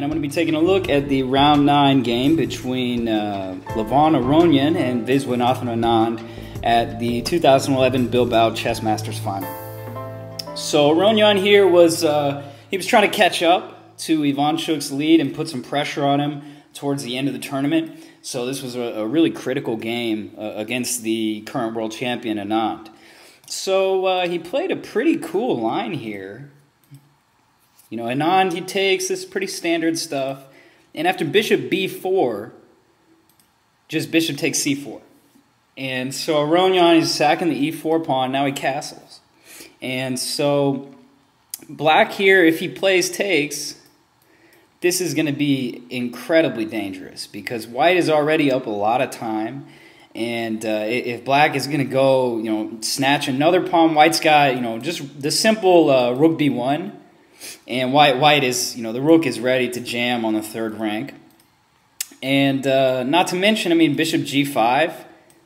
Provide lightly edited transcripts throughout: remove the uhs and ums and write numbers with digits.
I'm going to be taking a look at the round 9 game between Levon Aronian and Viswanathan Anand at the 2011 Bilbao Chess Masters Final. So Aronian here was he was trying to catch up to Ivancuk's lead and put some pressure on him towards the end of the tournament. So this was a really critical game against the current world champion Anand. So he played a pretty cool line here. You know, Anand, he takes this pretty standard stuff. And after bishop b4, just bishop takes c4. And so Aronian is sacking the e4 pawn. Now he castles. And so black here, if he plays takes, this is going to be incredibly dangerous because white is already up a lot of time. And if black is going to go, you know, snatch another pawn, white's got, you know, just the simple rook b1. And white is, you know, the rook is ready to jam on the third rank. And not to mention, I mean, bishop g5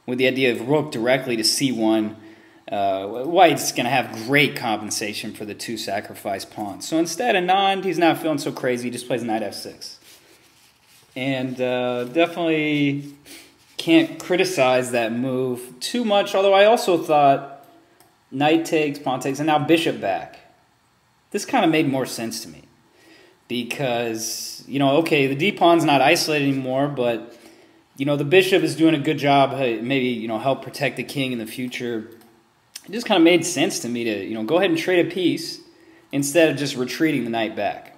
with the idea of rook directly to c1. White's going to have great compensation for the two sacrifice pawns. So instead, Anand, he's not feeling so crazy. He just plays knight f6. And definitely can't criticize that move too much. Although I also thought knight takes, pawn takes, and now bishop back. This kind of made more sense to me because, you know, okay, the d-pawn's not isolated anymore, but, you know, the bishop is doing a good job, maybe, you know, help protect the king in the future. It just kind of made sense to me to, you know, go ahead and trade a piece instead of just retreating the knight back.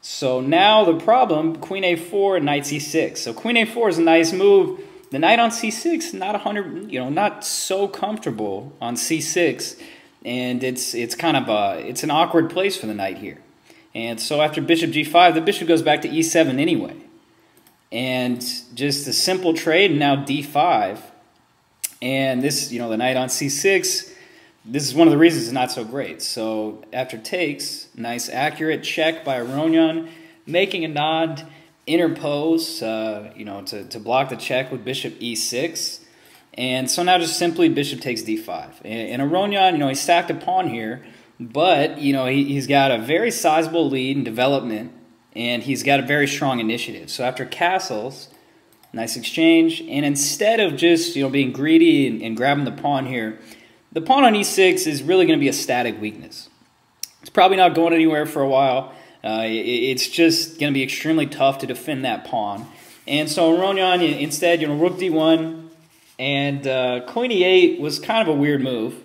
So now the problem, queen a4 and knight c6. So queen a4 is a nice move. The knight on c6, not 100, you know, not so comfortable on c6. And it's kind of it's an awkward place for the knight here. And so after bishop g5, the bishop goes back to e7 anyway. And just a simple trade, now d5. And this, you know, the knight on c6, this is one of the reasons it's not so great. So after takes, nice accurate check by Aronian, making Anand interpose, you know, to block the check with bishop e6. And so now just simply bishop takes d5. And Aronian, you know, he stacked a pawn here, but, you know, he's got a very sizable lead in development, and he's got a very strong initiative. So after castles, nice exchange, and instead of just, you know, being greedy and grabbing the pawn here, the pawn on e6 is really going to be a static weakness. It's probably not going anywhere for a while. It's just going to be extremely tough to defend that pawn. And so Aronian, instead, you know, rook d1, and queen e8 was kind of a weird move.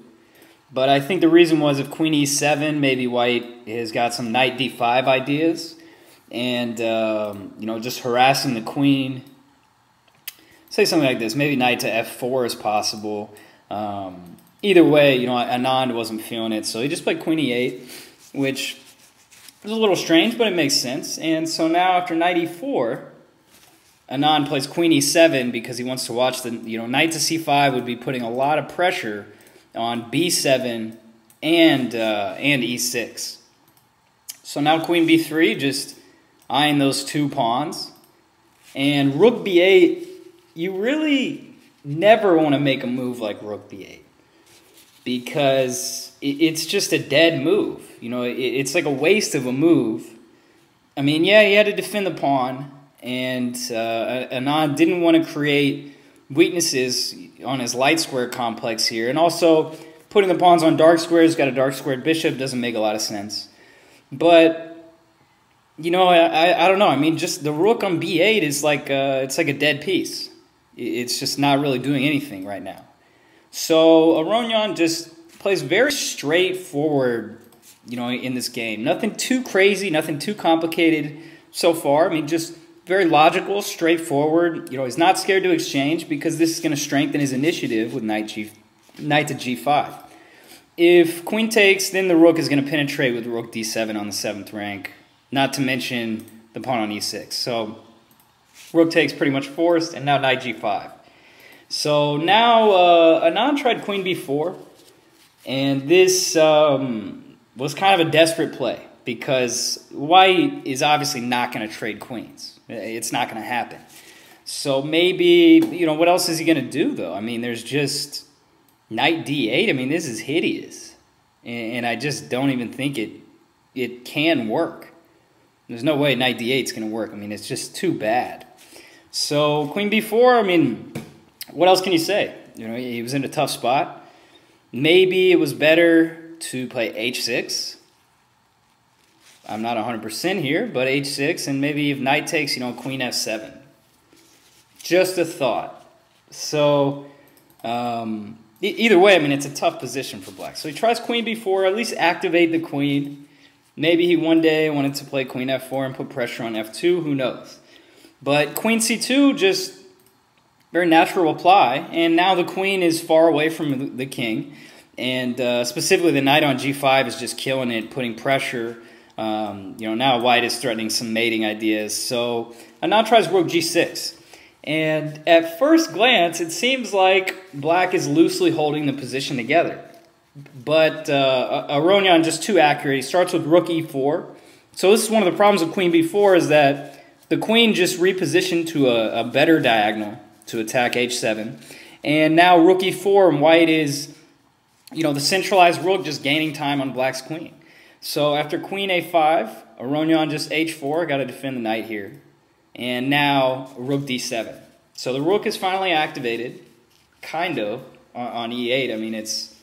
But I think the reason was if queen e7, maybe white has got some knight d5 ideas. And, you know, just harassing the queen. Say something like this. Maybe knight to f4 is possible. Either way, you know, Anand wasn't feeling it. So he just played queen e8, which is a little strange, but it makes sense. And so now after knight e4... Anand plays queen e7 because he wants to watch the, you know, knight to c5 would be putting a lot of pressure on b7 and e6. So now queen b3, just eyeing those two pawns. And rook b8, you really never want to make a move like rook b8 because it's just a dead move. You know, it's like a waste of a move. I mean, yeah, he had to defend the pawn. And Anand didn't want to create weaknesses on his light square complex here. And also, putting the pawns on dark squares, got a dark squared bishop, doesn't make a lot of sense. But, you know, I don't know. I mean, just the rook on b8 is like, it's like a dead piece. It's just not really doing anything right now. So Aronian just plays very straightforward, you know, in this game. Nothing too crazy, nothing too complicated so far. I mean, just very logical, straightforward. You know, he's not scared to exchange because this is going to strengthen his initiative with knight to g5. If queen takes, then the rook is going to penetrate with rook d7 on the 7th rank, not to mention the pawn on e6. So rook takes pretty much forced, and now knight g5. So now Anand tried queen b4, and this was kind of a desperate play because white is obviously not going to trade queens. It's not going to happen. So maybe, you know, what else is he going to do, though? I mean, there's just knight d8. I mean, this is hideous. And I just don't even think it can work. There's no way knight d8 is going to work. I mean, it's just too bad. So queen b4, I mean, what else can you say? You know, he was in a tough spot. Maybe it was better to play h6. I'm not 100% here, but h6, and maybe if knight takes, you know, queen f7. Just a thought. So either way, I mean, it's a tough position for black. So he tries queen b4, at least activate the queen. Maybe he one day wanted to play queen f4 and put pressure on f2, who knows. But queen c2, just very natural reply, and now the queen is far away from the king, and specifically the knight on g5 is just killing it, putting pressure. You know, now white is threatening some mating ideas. So Anand tries rook g6. And at first glance, it seems like black is loosely holding the position together. But Aronian just too accurate. He starts with rook e4. So this is one of the problems with queen b4 is that the queen just repositioned to a better diagonal to attack h7. And now rook e4, and white is, you know, the centralized rook just gaining time on black's queen. So after queen a5, Aronian just h4, got to defend the knight here. And now rook d7. So the rook is finally activated, kind of, on e8. I mean, it's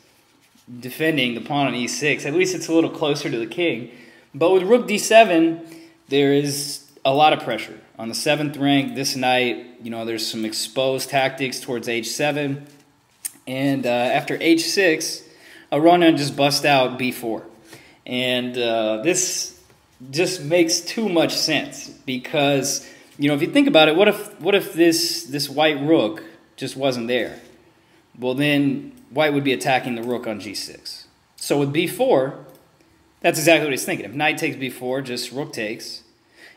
defending the pawn on e6. At least it's a little closer to the king. But with rook d7, there is a lot of pressure. On the 7th rank, this knight, you know, there's some exposed tactics towards h7. And after h6, Aronian just busts out b4. And this just makes too much sense because, you know, if you think about it, what if this white rook just wasn't there? Well, then white would be attacking the rook on g6. So with b4, that's exactly what he's thinking. If knight takes b4, just rook takes.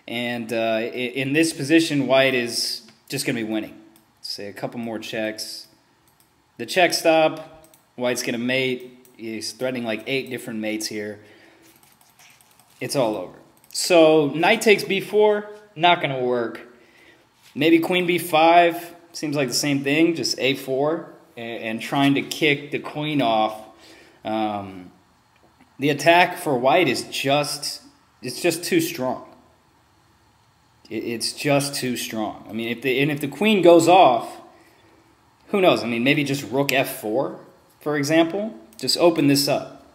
And in this position, white is just going to be winning. Say a couple more checks. The check stop, white's going to mate. He's threatening like 8 different mates here. It's all over. So knight takes b4, not going to work. Maybe queen b5, seems like the same thing, just a4, and trying to kick the queen off. The attack for white is just too strong. It's just too strong. I mean, if the queen goes off, who knows? I mean, maybe just rook f4, for example. Just open this up.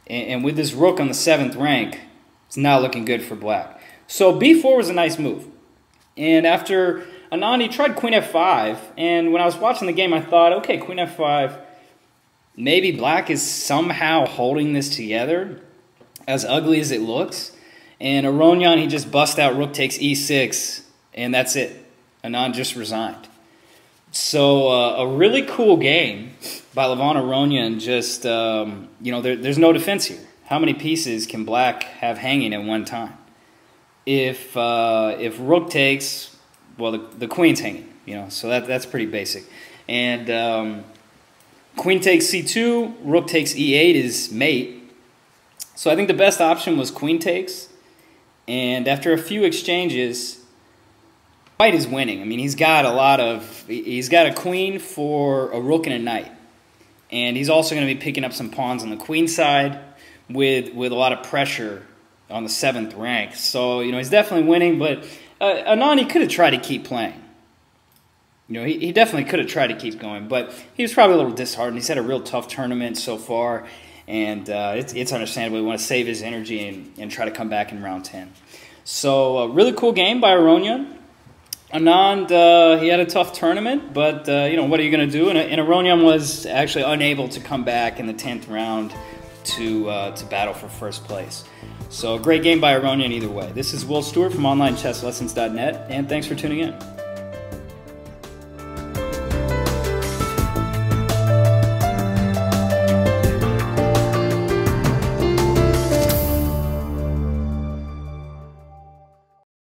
And with this rook on the 7th rank, it's not looking good for black. So b4 was a nice move. And after Anand, he tried queen f5. And when I was watching the game, I thought, okay, queen f5, maybe black is somehow holding this together, as ugly as it looks. And Aronian, he just bust out rook takes e6, and that's it. Anand just resigned. So a really cool game by Levon Aronian. Just, you know, there's no defense here. How many pieces can black have hanging at one time? If rook takes, well, the queen's hanging, you know, so that's pretty basic. And queen takes c2, rook takes e8 is mate. So I think the best option was queen takes. And after a few exchanges, white is winning. I mean, he's got a queen for a rook and a knight. And he's also going to be picking up some pawns on the queen side with a lot of pressure on the 7th rank. So, you know, he's definitely winning, but Anand, he could have tried to keep playing. You know, he definitely could have tried to keep going, but he was probably a little disheartened. He's had a real tough tournament so far. And it's understandable. We want to save his energy and try to come back in round 10. So a really cool game by Aronian. Anand, he had a tough tournament, but you know, what are you going to do? And Aronian was actually unable to come back in the 10th round to battle for first place. So a great game by Aronian either way. This is Will Stewart from OnlineChessLessons.net, and thanks for tuning in.